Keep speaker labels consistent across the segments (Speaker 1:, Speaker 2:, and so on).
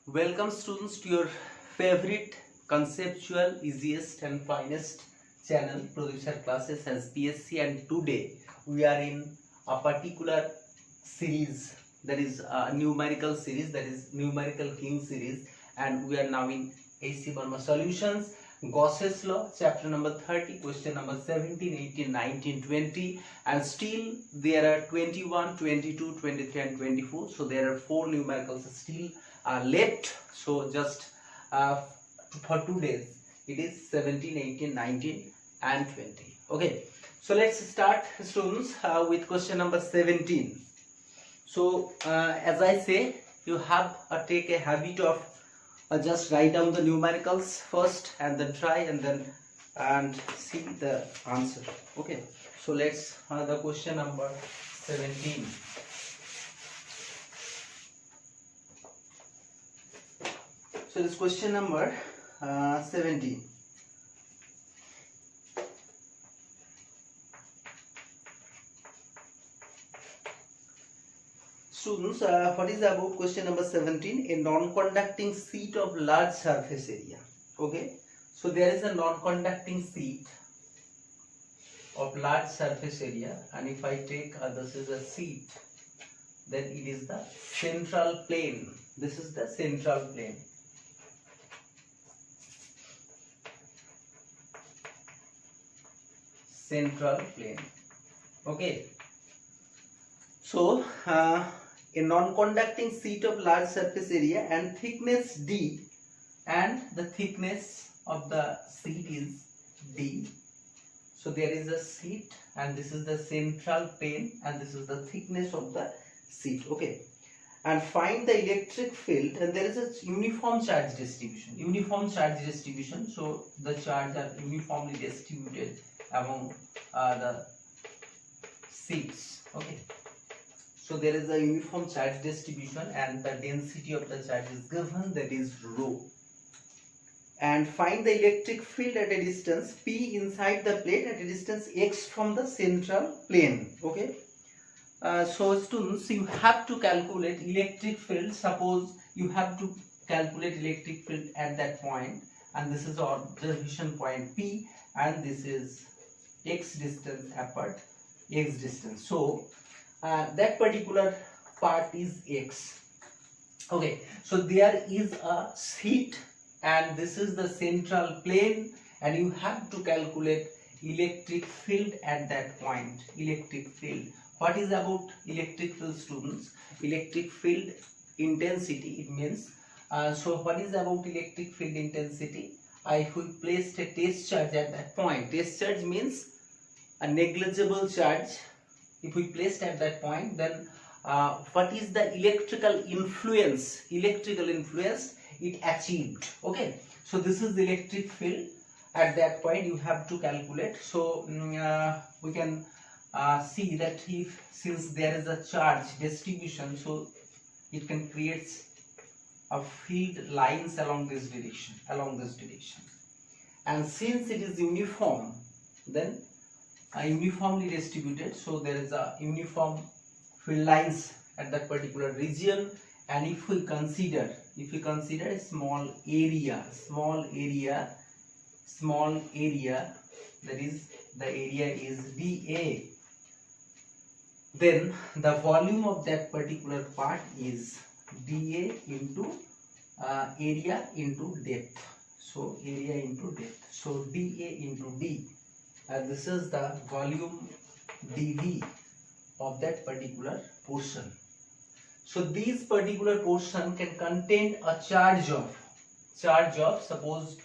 Speaker 1: Welcome students to your favorite conceptual, easiest and finest channel Producer Classes as PSC, and today we are in a particular series, that is a numerical series, that is numerical king series, and we are now in AC Verma solutions, Gauss's law, chapter number 30, question number 17, 18, 19, 20, and still there are 21, 22, 23 and 24. So there are 4 numericals still left. So just for 2 days it is 17, 18, 19 and 20. Okay, so let's start students with question number 17. So as I say, you have take a habit of just write down the numericals first and then try and see the answer. Okay, so let's the question number 17. So this question number 17. Students, what is about question number 17? A non-conducting sheet of large surface area. Okay, so there is a non-conducting sheet of large surface area, and if I take this is a sheet, then it is the central plane. This is the central plane. Central plane. Okay, so a non-conducting sheet of large surface area and thickness D, and the thickness of the sheet is D. So there is a sheet and this is the central plane and this is the thickness of the sheet. Okay, and find the electric field, and there is a uniform charge distribution. Uniform charge distribution, so the charges are uniformly distributed among the sheets. Okay, so there is a uniform charge distribution and the density of the charge is given, that is rho. And find the electric field at a distance P inside the plate at a distance x from the central plane. Okay, so students, you have to calculate electric field. Suppose you have to calculate electric field at that point, and this is observation point P, and this is x distance apart, x distance. So that particular part is x. Okay, so there is a sheet and this is the central plane, and you have to calculate electric field at that point. Electric field. What is about electric field, students? Electric field intensity, it means so what is about electric field intensity? If we placed a test charge at that point, test charge means a negligible charge. If we placed at that point, then what is the electrical influence? Electrical influence it achieved. Okay, so this is the electric field at that point. You have to calculate. So we can see that since there is a charge distribution, so it can create a field lines along this direction, and since it is uniform, then uniformly distributed, so there is a uniform field lines at that particular region. And if we consider a small area, that is the area is dA, then the volume of that particular part is dA into area into depth. So area into depth, so dA into d, and this is the volume dV of that particular portion. So this particular portion can contain a charge of suppose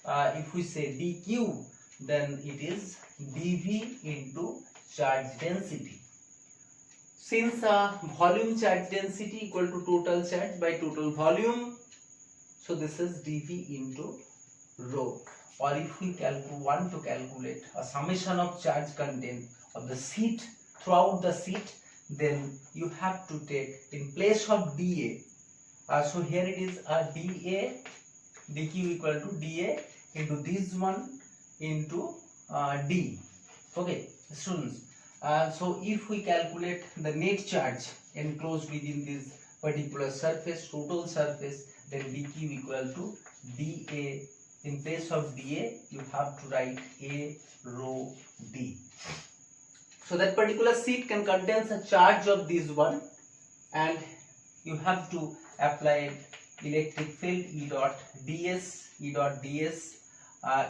Speaker 1: if we say dq, then it is dV into charge density. Since volume charge density equal to total charge by total volume, so this is dV into rho. Or if we want to calculate a summation of charge content of the sheet throughout the sheet, then you have to take in place of dA. So here it is a dA, dq equal to dA into this one into d. Okay, students. So if we calculate the net charge enclosed within this particular surface, total surface, then dq equal to dA. In place of dA, you have to write A rho d. So that particular sheet can contain a charge of this one, and you have to apply electric field E dot ds.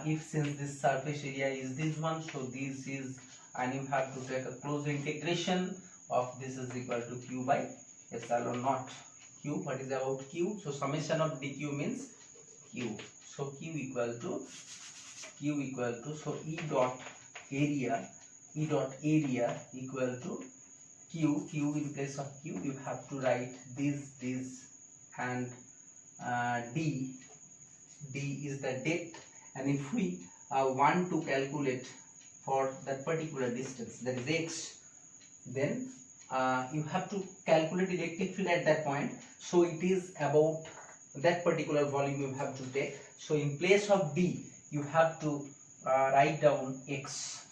Speaker 1: If since this surface area is this one, so this is, and you have to take a closed integration of this is equal to q by epsilon naught. Q, what is about q? So summation of dq means q. So q equal to so E dot area equal to q in place of q you have to write this and d is the depth, and if we want to calculate for that particular distance, that is x, then you have to calculate electric field at that point. So it is about that particular volume you have to take. So in place of d you have to write down x.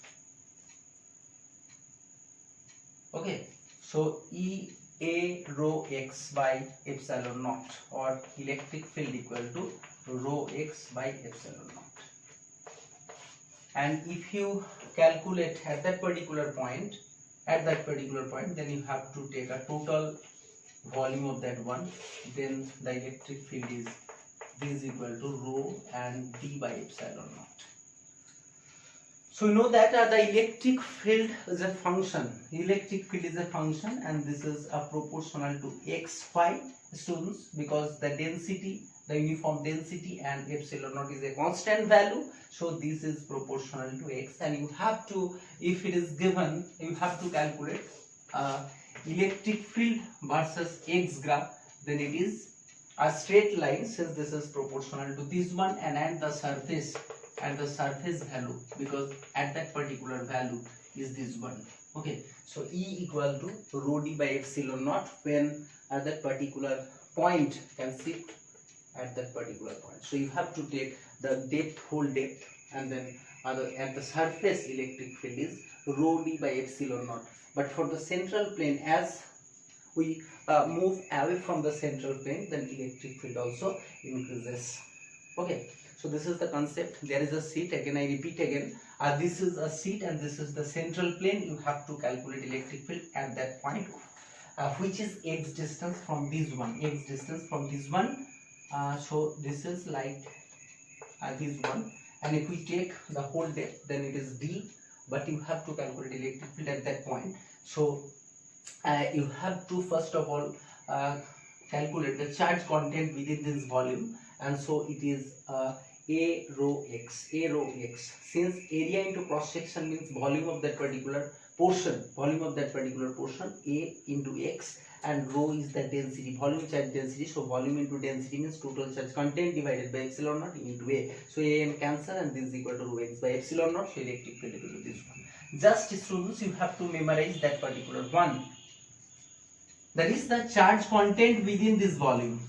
Speaker 1: Okay, so E A rho x by epsilon naught, or electric field equal to rho x by epsilon naught. And if you calculate at that particular point, then you have to take a total volume of that one, then the electric field is equal to rho and d by epsilon naught. So you know that the electric field is a function. And this is proportional to x, phi, students, because the density, the uniform density, and epsilon naught is a constant value. So this is proportional to x, and you have to, if it is given, you have to calculate electric field versus x graph. Then it is a straight line, since this is proportional to this one, and the surface value, because at that particular value is this one. Okay, so E equal to rho d by epsilon naught when at that particular point can sit at that particular point. So you have to take the depth, whole depth, and then at the surface electric field is rho d by epsilon naught. But for the central plane, as we move away from the central plane, then electric field also increases. Okay, so this is the concept. There is a sheet, again I repeat again, this is a sheet and this is the central plane. You have to calculate electric field at that point, which is x distance from this one, so this is like this one, and if we take the whole depth, then it is d, but you have to calculate electric field at that point. So you have to first of all calculate the charge content within this volume, and so it is A rho x. Since area into cross section means volume of that particular portion, A into x, and rho is the density, volume charge density. So volume into density means total charge content divided by epsilon naught into A. So A and cancel, and this is equal to rho x by epsilon naught. So electric field equal to this one. Just students, you have to memorize that particular one. That is the charge content within this volume.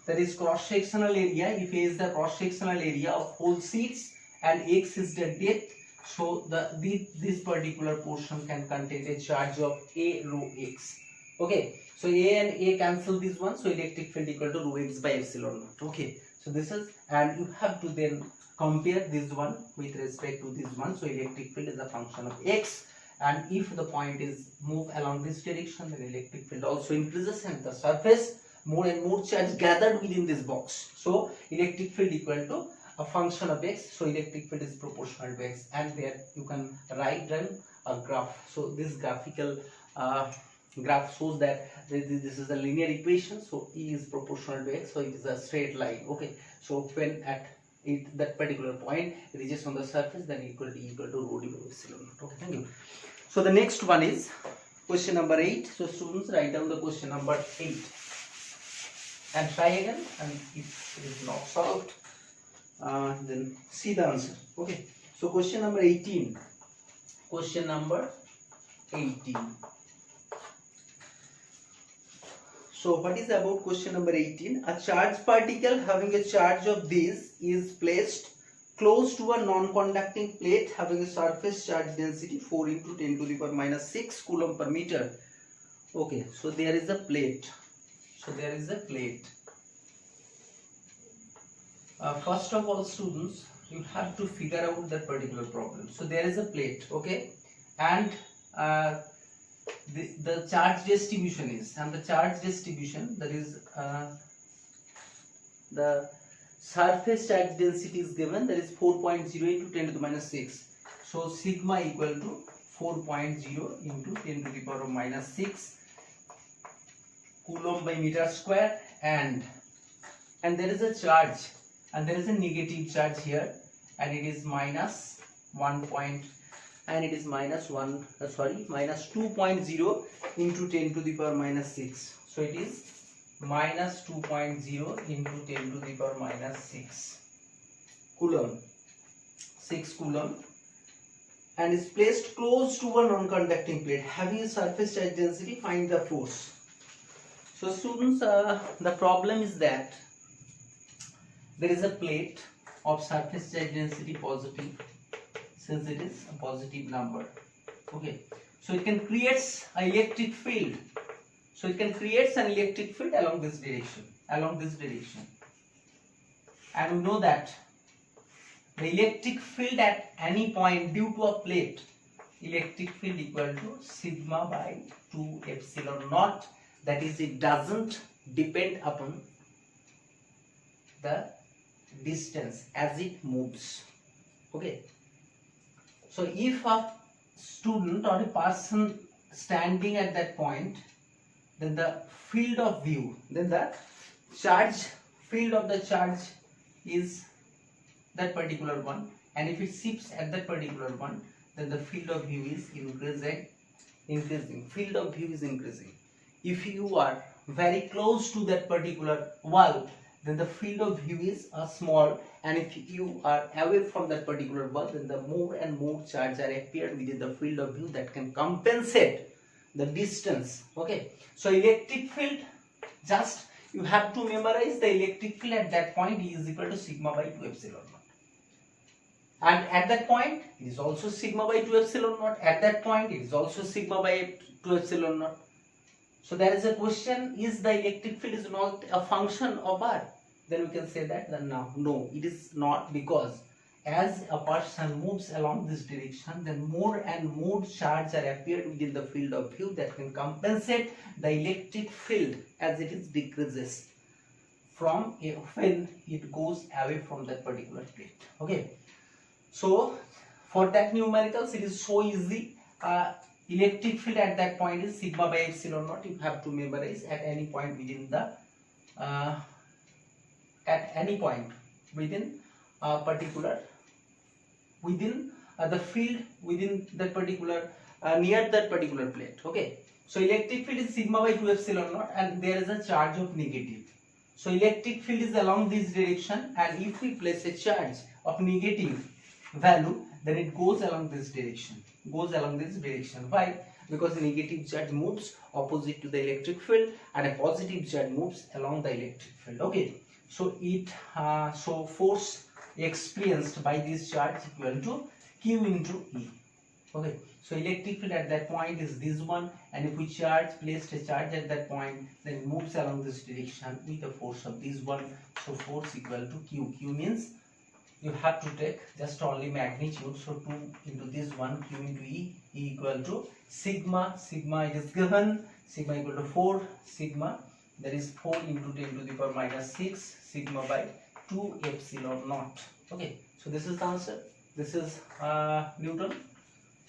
Speaker 1: That is cross sectional area. If A is the cross sectional area of whole sheets and x is the depth, so this particular portion can contain a charge of A rho x. Okay, so A and A cancel this one, so electric field equal to rho x by epsilon naught. Okay, so this is, and you have to then compare this one with respect to this one. So electric field is a function of x, and if the point is move along this direction, then electric field also increases, and the surface more and more charge gathered within this box. So electric field equal to a function of x. So electric field is proportional to x, and there you can write down a graph. So this graphical graph shows that this is a linear equation. So E is proportional to x, so it is a straight line. Okay, so when at that particular point reaches on the surface, then equal to rho d by epsilon naught. Okay, thank you. So the next one is question number 8. So students, write down the question number 8 and try again, and if it is not solved, then see the answer. Okay, so question number 18. So what is about question number 18? A charged particle having a charge of this is placed close to a non-conducting plate having a surface charge density 4 into 10 to the power minus 6 coulomb per meter. Okay, so there is a plate. So there is a plate. First of all, students, you have to figure out that particular problem. So there is a plate, okay, and the charge distribution is, and the charge distribution, that is the surface charge density is given, that is 4.0 into 10 to the minus 6. So sigma equal to 4.0 into 10 to the power minus 6 coulomb by meter square, and there is a charge, and there is a negative charge here, and it is minus 1 point, and it is minus 2.0 into 10 to the power minus 6. So it is minus 2.0 into 10 to the power minus 6 coulomb, 6 coulomb, and is placed close to a non-conducting plate having a surface charge density. Find the force. So students, the problem is that there is a plate of surface charge density positive, since it is a positive number. Okay, so it can create an electric field. So it can create an electric field along this direction, and we know that the electric field at any point due to a plate, electric field equal to sigma by 2 epsilon naught. That is, it doesn't depend upon the distance as it moves. Okay, so if a student or a person standing at that point, then the field of view, then the charge, field of the charge is that particular one, and if it shifts at that particular one, then the field of view is increasing. Field of view is increasing. If you are very close to that particular wall, then the field of view is small, and if you are away from that particular wall, then the more and more charge are appeared within the field of view that can compensate the distance. Okay, so electric field, just you have to memorize the electric field at that point is equal to sigma by 2 epsilon naught, and at that point it is also sigma by 2 epsilon naught, at that point it is also sigma by 2 epsilon naught. So there is a question, is the electric field is not a function of R? Then we can say that no, it is not, because as a person moves along this direction, then more and more charge are appeared within the field of view that can compensate the electric field as it is decreases from when it goes away from that particular plate. Okay, so for that numericals it is so easy. Electric field at that point is sigma by epsilon naught. You have to memorize at any point within the particular within the field within that particular near that particular plate. Okay, so electric field is sigma by 2 epsilon naught, and there is a charge of negative. So electric field is along this direction, and if we place a charge of negative value, then it goes along this direction. Why? Because negative charge moves opposite to the electric field, and a positive charge moves along the electric field. Okay, so so force experienced by this charge equal to Q into E. Okay, so electric field at that point is this one, and if we placed a charge at that point, then it moves along this direction with the force of this one. So force equal to Q. Q means you have to take just only magnitude. So 2 into this one, Q into E, E equal to sigma. Sigma it is given, sigma equal to 4 sigma, that is 4 into 10 to the power minus 6 sigma by 2 epsilon naught. Okay, so this is the answer. This is Newton.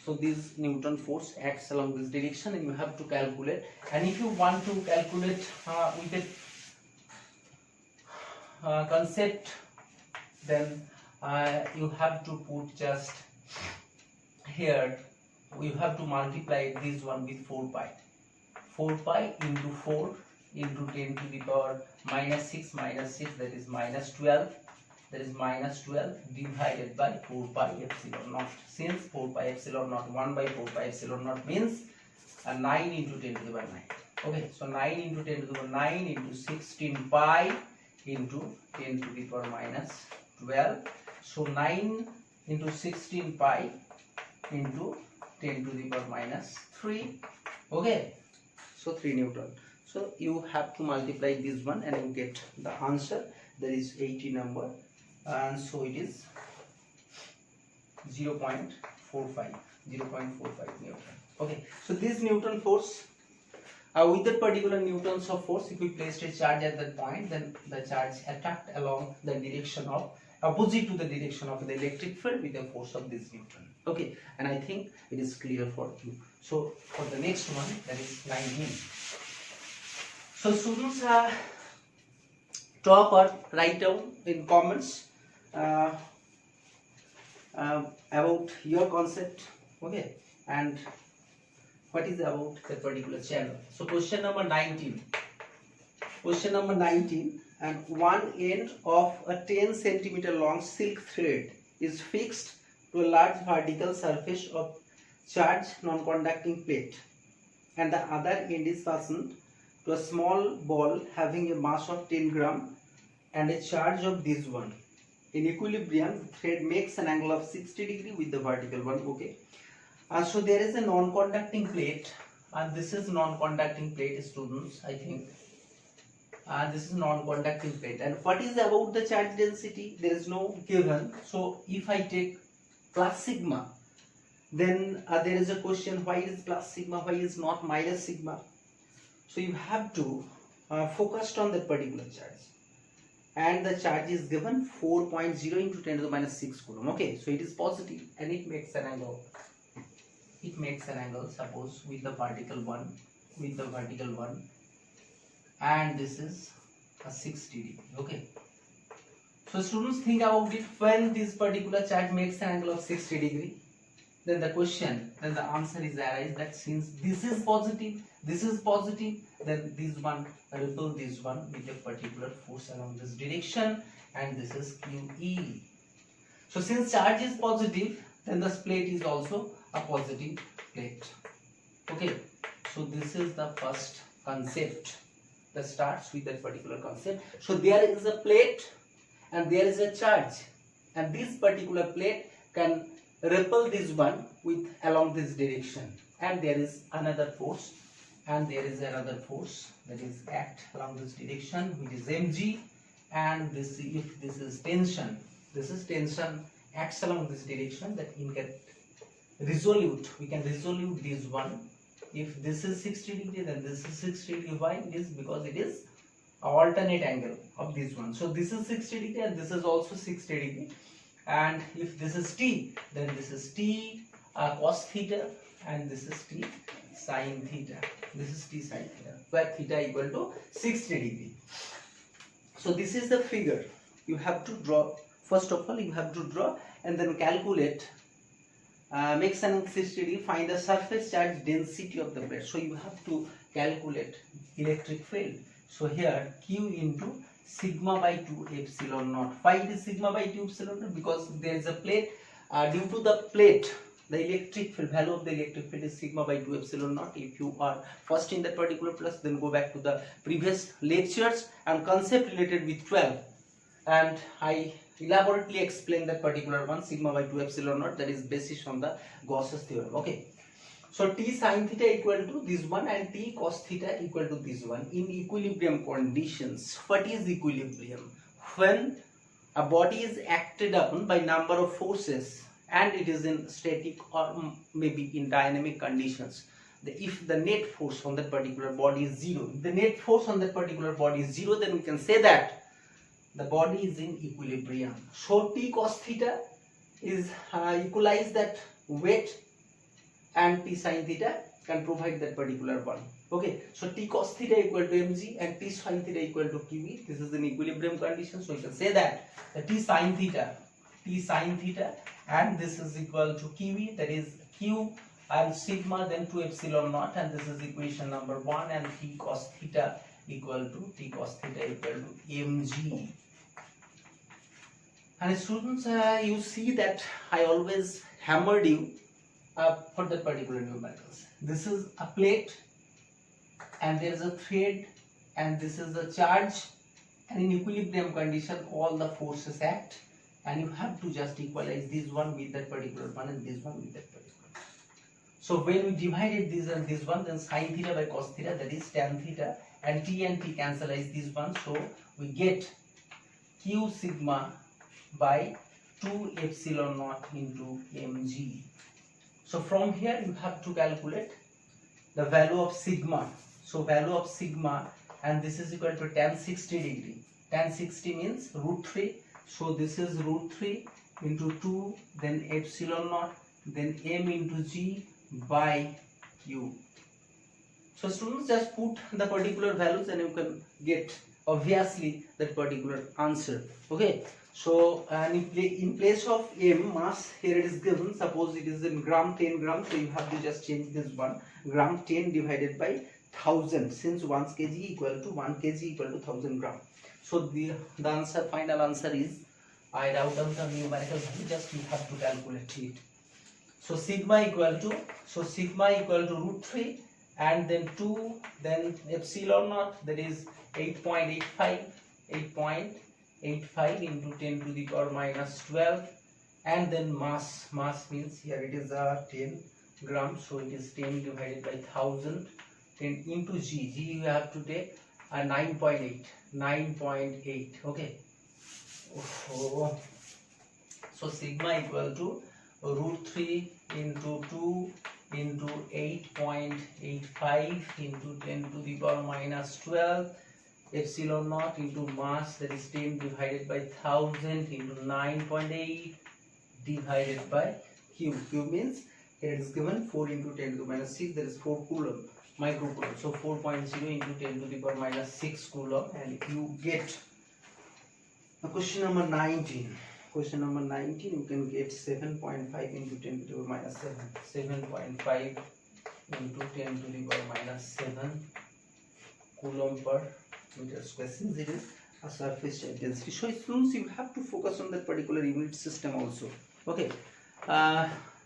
Speaker 1: So this Newton force acts along this direction, and you have to calculate. And if you want to calculate with a concept, then you have to put just here, you have to multiply this one with 4 pi. 4 pi into 4 into 10 to the power minus 6, that is minus 12. That is minus 12 divided by 4 pi epsilon naught. Since 4 pi epsilon naught, 1 by 4 pi epsilon naught means 9 into 10 to the power 9. Okay, so 9 into 10 to the power 9 into 16 pi into 10 to the power minus 12. So 9 into 16 pi into 10 to the power minus 3. Okay, So 3 Newton. So you have to multiply this one and you get the answer. That is 80 number, and so it is 0.45 Newton. Okay, so this Newton force, with that particular newtons of force, if we placed a charge at that point, then the charge attract along the direction of opposite to the direction of the electric field with the force of this Newton. Okay, and I think it is clear for you. So for the next one, that is 19. So students, talk or write down in comments about your concept, okay, and what is about that particular channel. So question number 19. Question number 19. And one end of a 10 centimeter long silk thread is fixed to a large vertical surface of charged non-conducting plate, and the other end is fastened to a small ball having a mass of 10 gram and a charge of this one. In equilibrium, the thread makes an angle of 60 degree with the vertical one. Okay. So there is a non-conducting plate, and this is non-conducting plate, students, I think. This is non-conducting plate. And what is about the charge density? There is no given. So if I take plus sigma, then there is a question, why is plus sigma, why is not minus sigma? So you have to focus on that particular charge. And the charge is given 4.0 into 10 to the minus 6 coulomb. Okay, so it is positive and it makes an angle. It makes an angle, suppose, with the vertical one, and this is a 60 degree. Okay. So students, think about it. When this particular charge makes an angle of 60 degree, then the answer is arise that since this is positive, then this one repel this one with a particular force along this direction, and this is QE. So since charge is positive, then the plate is also a positive plate. Okay, so this is the first concept that starts with that particular concept. So there is a plate and there is a charge, and this particular plate can repel this one with along this direction, and there is another force, and there is another force that is act along this direction, which is mg, and this, if this is tension acts along this direction, that we can resolute this one. If this is 60 degree, then this is 60 degree. Why? It is because it is alternate angle of this one. So this is 60 degree and this is also 60 degree. And if this is t, then this is t cos theta, and this is t sin theta. This is t sin theta, where theta equal to 60 degree. So this is the figure you have to draw. First of all, you have to draw and then calculate. Makes an angle 60 degree, find the surface charge density of the plate. So you have to calculate electric field. So here Q into sigma by 2 epsilon naught. Why it is sigma by 2 epsilon naught? Because there is a plate. Due to the plate, the electric field, value of the electric field is sigma by 2 epsilon naught. If you are first in that particular class, then go back to the previous lectures and concept related with 12. And I elaborately explain that particular one, sigma by 2 epsilon naught, that is basis on the Gauss's theorem. Okay. So t sin theta equal to this one and t cos theta equal to this one in equilibrium conditions. What is equilibrium? When a body is acted upon by number of forces and it is in static or maybe in dynamic conditions. If the net force on that particular body is 0, if the net force on that particular body is 0, then we can say that the body is in equilibrium. So t cos theta is equalize that weight, and t sin theta can provide that particular one. Okay, so t cos theta equal to mg and t sin theta equal to qe. This is an equilibrium condition, so you can say that the t sin theta and this is equal to qe, that is q and sigma then 2 epsilon naught, and this is equation number 1, and t cos theta equal to mg. And students, you see that I always hammered you for that particular numericals. This is a plate and there is a thread and this is a charge, and in equilibrium condition all the forces act, and you have to just equalize this one with that particular one and this one with that particular one. So when we divided this and this one, then sin theta by cos theta, that is tan theta, and t cancelize this one, so we get q sigma by 2 epsilon naught into mg. So from here you have to calculate the value of sigma. So value of sigma, and this is equal to tan 60 degree. Tan 60 means √3. So this is √3 into 2, then epsilon naught, then m into g by q. So students, just put the particular values and you can get obviously that particular answer. Okay. So in place of m, mass here it is given. Suppose it is in gram, 10 gram. So you have to just change this one, gram 10 divided by 1000, since 1 kg equal to 1 kg equal to 1000 gram. So the answer, final answer is, I wrote down the numerical value, just you have to calculate it. So sigma equal to √3 and then 2, then epsilon naught, that is 8.85 into 10 to the power minus 12, and then mass means here it is 10 grams, so it is 10 divided by 1000, 10 into g you have to take 9.8. Okay. So sigma equal to √3 into 2 into 8.85 into 10 to the power minus 12, epsilon naught into mass, that is 10 divided by 1000 into 9.8 divided by q. Q means here it is given 4 into 10 to the minus 6, that is 4 coulomb, microcoulomb. So 4.0 into 10 to the power minus 6 coulomb, and you get question number 19. Question number 19, you can get 7.5 into 10 to the power minus 7. 7.5 into 10 to the power minus 7 coulomb per meter square, since it is a surface charge density. So students, you have to focus on that particular unit system also. Okay.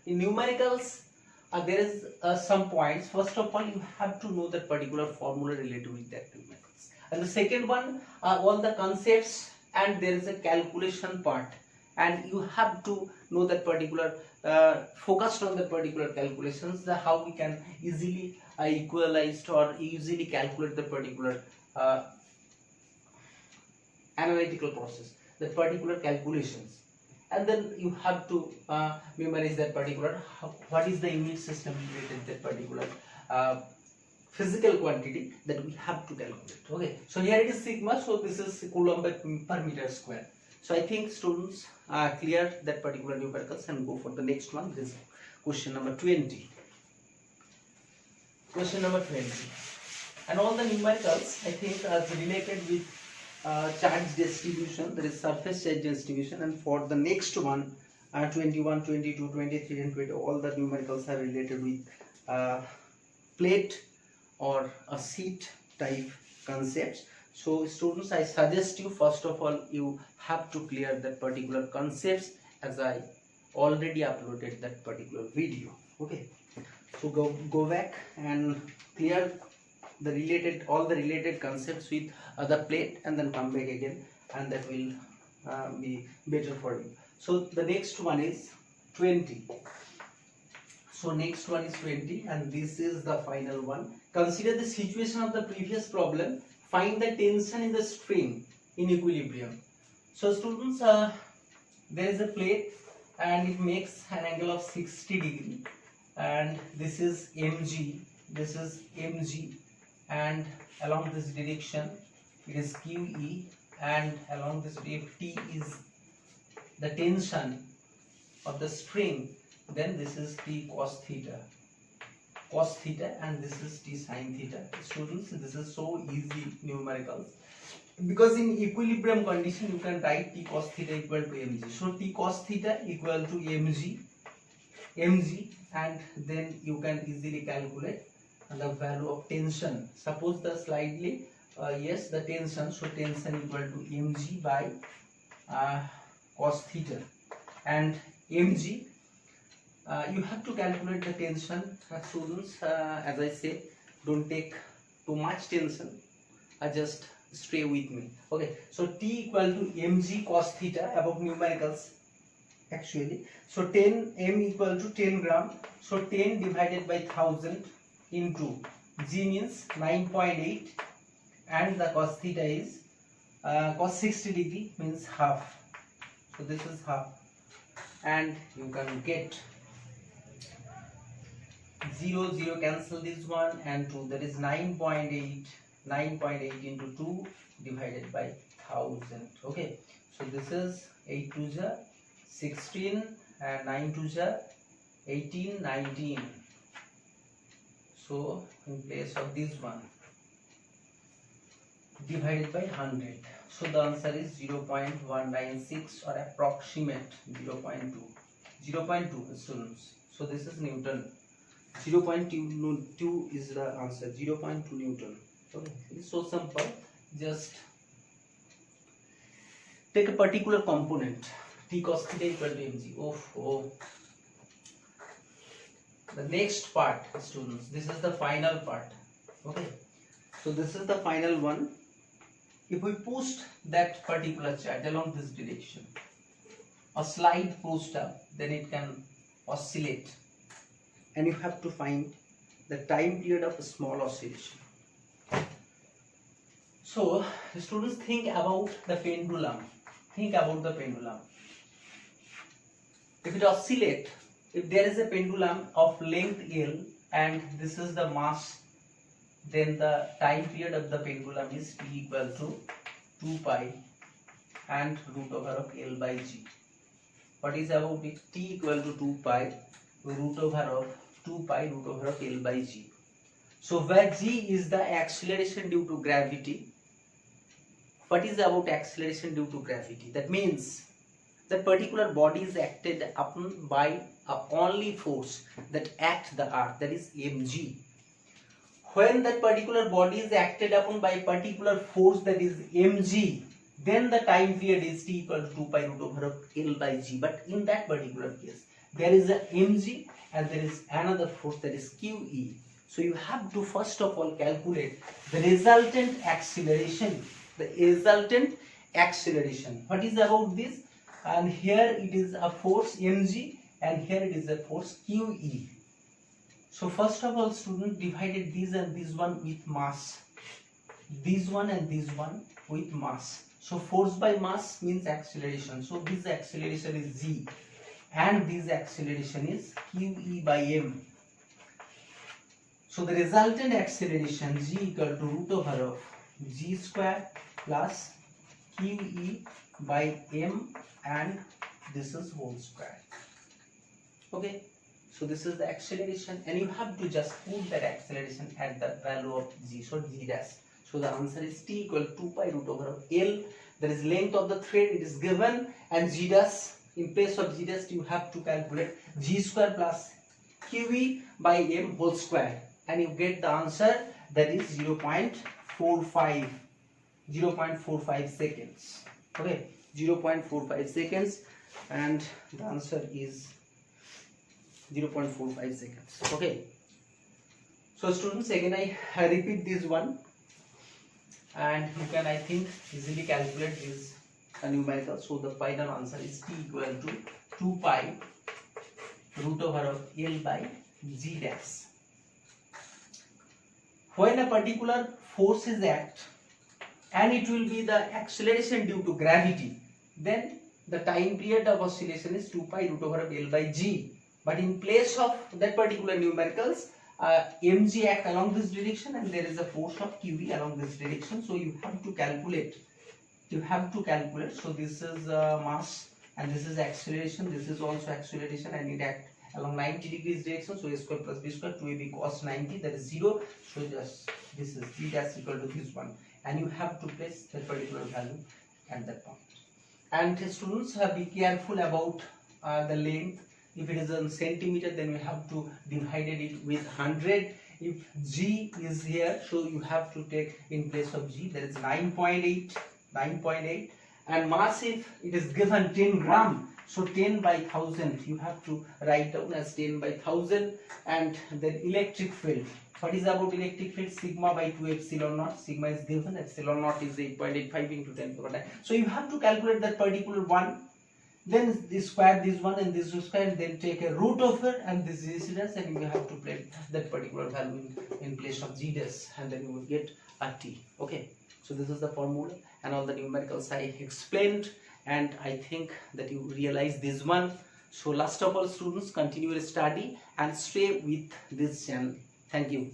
Speaker 1: In numericals, there is some points. First of all, you have to know that particular formula related with that numericals. And the second one, all the concepts, and there is a calculation part, and you have to know that particular focused on the particular calculations, how we can easily equalize or easily calculate the particular analytical process, the particular calculations, and then you have to memorize that particular what is the unit system related that particular physical quantity that we have to calculate. Okay, so here it is sigma, so this is coulomb per meter square. So I think students clear that particular numericals and go for the next one. This is question number 20. Question number 20, and all the numericals I think are related with charge distribution, that is surface charge distribution, and for the next one 21, 22, 23 and 20, all the numericals are related with plate or a seat type concepts. So students, I suggest you, first of all, you have to clear that particular concepts, as I already uploaded that particular video. Okay, so go back and clear the related, all the related concepts with the plate, and then come back again, and that will be better for you. So the next one is 20. So next one is 20, and this is the final one. Consider the situation of the previous problem. Find the tension in the string in equilibrium. So students, there is a plate and it makes an angle of 60 degree, and this is mg, this is mg, and along this direction it is QE, and along this direction T is the tension of the string. Then this is T cos theta, and this is T sin theta. Students, this is so easy numericals, because in equilibrium condition you can write T cos theta equal to mg. So T cos theta equal to mg, and then you can easily calculate the value of tension. Suppose the slightly yes, the tension, so tension equal to mg by cos theta, and mg you have to calculate the tension. Students, as I say, don't take too much tension, just stay with me. Okay, so T equal to mg cos theta, above numericals actually. So 10 m equal to 10 gram. So 10 divided by 1000 into g means 9.8, and the cos theta is cos 60 degree means half. So this is half, and you can get 0 0 cancel this one and 2, that is 9.8. 9.8 into 2 divided by 1000. Okay, so this is 8 to the 16 and 9 to the 18, 19. So in place of this one, divided by 100. So the answer is 0.196 or approximate 0.2. 0.2 students. So this is Newton. 0.2 is the answer. 0.2 Newton. Okay, it's so simple. Just take a particular component, T cos theta equal to mg. Oh. The next part, students, this is the final part. Okay, so this is the final one. If we post that particular charge along this direction, a slide post up, then it can oscillate, and you have to find the time period of a small oscillation. So students, think about the pendulum. Think about the pendulum. If it oscillates, if there is a pendulum of length L and this is the mass, then the time period of the pendulum is T equal to 2 pi and root over of L by G. What is about it? T equal to 2 pi root over of 2 pi root over of L by G. So where G is the acceleration due to gravity. What is about acceleration due to gravity? That means that particular body is acted upon by a only force that act the earth, that is mg. When that particular body is acted upon by a particular force, that is mg, then the time period is t equal to 2 pi root over of L by G. But in that particular case, there is a mg and there is another force, that is QE. So you have to first of all calculate the resultant acceleration. The resultant acceleration. What is about this? And here it is a force mg and here it is a force QE. So first of all, student, divided this and this one with mass. This one and this one with mass. So force by mass means acceleration. So this acceleration is g and this acceleration is QE by m. So the resultant acceleration g equal to root over of g square plus QE by m, and this is whole square. Okay, so this is the acceleration, and you have to just put that acceleration at the value of g, so g dash. So the answer is t equal to 2 pi root over of L. There is length of the thread, it is given, and g dash, in place of g dash you have to calculate g square plus QE by m whole square, and you get the answer, that is 0.45 seconds. Okay, 0.45 seconds, and the answer is 0.45 seconds. Okay, so students, again I repeat this one, and you can, I think, easily calculate this numerical. So the final answer is t equal to 2 pi root over of L by G dash. When a particular force is act and it will be the acceleration due to gravity, then the time period of oscillation is 2 pi root over of L by G. But in place of that particular numericals, mg act along this direction and there is a force of QE along this direction. So you have to calculate. So this is mass and this is acceleration. This is also acceleration, and it act along 90 degrees direction. So a square plus b square, 2ab cos 90, that is 0. So just this is g dash equal to this one, and you have to place that particular value at that point. And students, be careful about the length. If it is in centimeter, then we have to divide it with 100. If g is here, so you have to take in place of g, that is 9.8, and mass, if it is given 10 gram, so 10 by 1000 you have to write down as 10 by 1000. And then electric field. What is about electric field? Sigma by 2 epsilon naught. Sigma is given, epsilon naught is 8.85 into 10 to the 9. So you have to calculate that particular one. then this square this one and this square, and then take a root of it, and this is incidence, and you have to place that particular value in place of g dash, and then you will get a t. Okay, so this is the formula, and all the numericals I explained, and I think that you realize this one. So last of all, students, continue your study and stay with this channel. Thank you.